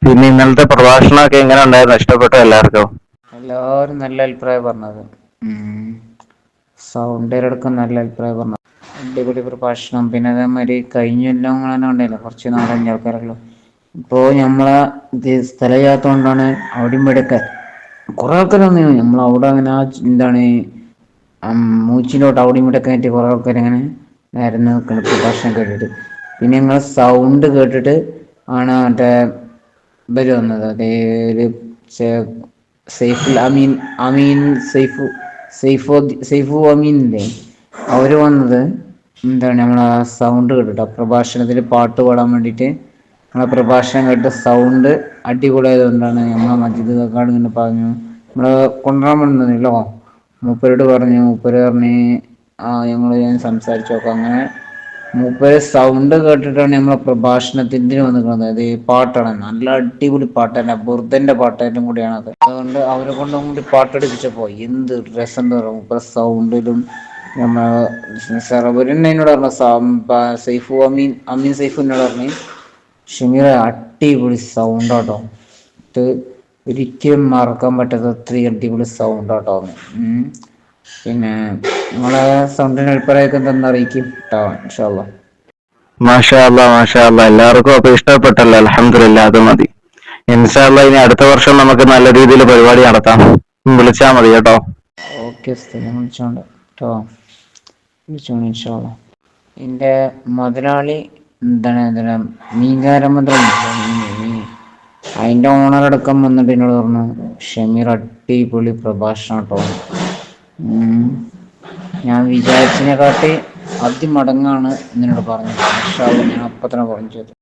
പിന്നെ ഇന്നലത്തെ പ്രഭാഷണമൊക്കെ എങ്ങനെ ഉണ്ടായിരുന്നു? ഇഷ്ടപ്പെട്ടോ എല്ലാവർക്കും? എല്ലാവരും നല്ല അഭിപ്രായം പറഞ്ഞത്. സൗണ്ടരടക്കം നല്ല അഭിപ്രായം പറഞ്ഞു. അടിപൊളി പ്രഭാഷണം. പിന്നെ അതേമാതിരി കഴിഞ്ഞ എല്ലാം അങ്ങനെ ഉണ്ടല്ലോ, കുറച്ച് നാലഞ്ച് ആൾക്കാരല്ലോ. ഇപ്പോൾ നമ്മളെ ഇത് സ്ഥലമില്ലാത്തത് കൊണ്ടാണ് അവിടെയും ഇവിടെയൊക്കെ കുറെ ആൾക്കാർ വന്നു. നമ്മളവിടെ അങ്ങനെ എന്താണ് മൂച്ചിലോട്ട് അവിടെയും ഇവിടെയൊക്കെ ആയിട്ട് കുറെ ആൾക്കാർ അങ്ങനെ നേരം പ്രഭാഷണം കേട്ടിട്ട്. പിന്നെ ഞങ്ങൾ സൗണ്ട് കേട്ടിട്ട് ആണ് മറ്റേ ഇവർ വന്നത്. അതേ സൈഫുൽ അമീൻ അമീൻ സൈഫു അമീനില്ലേ, അവര് വന്നത് എന്താണ് നമ്മളെ സൗണ്ട് കേട്ടിട്ട്. പ്രഭാഷണത്തിൽ പാട്ട് പാടാൻ വേണ്ടിയിട്ട് നമ്മളെ പ്രഭാഷണം കേട്ട് സൗണ്ട് അടിപൊളിയായത് കൊണ്ടാണ് നമ്മളെ മജീദ് കാക്കാട് ഇങ്ങനെ പറഞ്ഞു, നമ്മളെ കൊണ്ടുവരാൻ വന്നല്ലോ. മൂപ്പരോട് പറഞ്ഞു, മൂപ്പര് പറഞ്ഞ് ഞാൻ സംസാരിച്ചു നോക്കാം. അങ്ങനെ മൂപ്പര് സൗണ്ട് കേട്ടിട്ടാണ് നമ്മളെ പ്രഭാഷണത്തിന് വന്നിരിക്കുന്നത്. അതായത് പാട്ടാണ്, നല്ല അടിപൊളി പാട്ട് തന്നെ, ബുർദന്റെ പാട്ടായിട്ടും കൂടിയാണത്. അതുകൊണ്ട് അവരെ കൊണ്ടും കൂടി പാട്ടെടുപ്പിച്ചപ്പോൾ എന്ത് രസം എന്ന് പറയുക. മൂപ്പര് സൗണ്ടിലും എന്നോട് പറഞ്ഞു, സൈഫു അമീൻ സൈഫു എന്നോട് പറഞ്ഞു, ഷമീറ അടിപൊളി സൗണ്ടാട്ടോ, ഇത് ഒരിക്കലും മറക്കാൻ പറ്റാത്ത അത്രയും അടിപൊളി സൗണ്ടാട്ടോ. പിന്നെ നിങ്ങളെ സൗണ്ടിന് അഭിപ്രായമൊക്കെ എന്താണെന്ന് അറിയിക്കും കേട്ടോ, ഇൻഷാ അല്ലാ. മാഷാ അല്ലാ, മാഷാ അല്ലാ. എല്ലാവർക്കും അപ്പൊ ഇഷ്ടപ്പെട്ടല്ലോ? അൽഹംദുലില്ലാ, അത് മതി. ഇൻഷാ അല്ലാ ഇനി അടുത്ത വർഷം നമുക്ക് നല്ല രീതിയിൽ പരിപാടി നടത്താം. വിളിച്ചാ മതി കേട്ടോ. ഓക്കെ, ഞാൻ വിളിച്ചോണ്ട് കേട്ടോ, വിളിച്ചോണ്ട് ഇൻഷാ അല്ലാ. എൻ്റെ മുതലാളി എന്താണ് മീൻകാരൻ മുതലാളി, അതിൻ്റെ ഓണറടക്കം വന്നിട്ട് എന്നോട് പറഞ്ഞു, ഷമീർ അടിപൊളി പ്രഭാഷണം കേട്ടോ, ഞാൻ വിചാരിച്ചതിനെക്കാട്ടി അതിമടങ്ങാണ് എന്നോട് പറഞ്ഞത്. ഇൻഷാ അല്ലാ ഞാൻ അപ്പം തന്നെ പറഞ്ഞു ചെയ്തു.